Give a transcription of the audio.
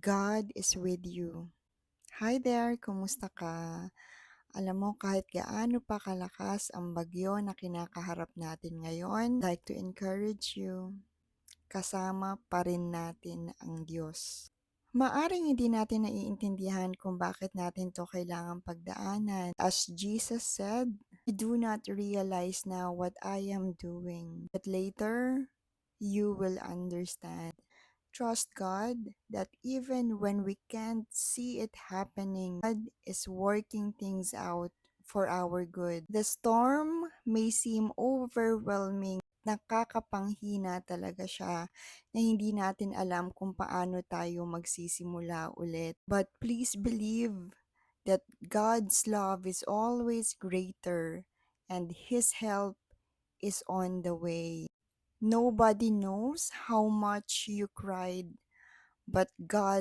God is with you. Hi there, kumusta ka? Alam mo, kahit gaano pa kalakas ang bagyo na kinakaharap natin ngayon, I'd like to encourage you, kasama pa rin natin ang Diyos. Maaring hindi natin naiintindihan kung bakit natin to kailangang pagdaanan. As Jesus said, "I do not realize now what I am doing, but later you will understand." Trust God that even when we can't see it happening, God is working things out for our good. The storm may seem overwhelming, nakakapanghina talaga siya na hindi natin alam kung paano tayo magsisimula ulit. But please believe that God's love is always greater and His help is on the way. Nobody knows how much you cried, but God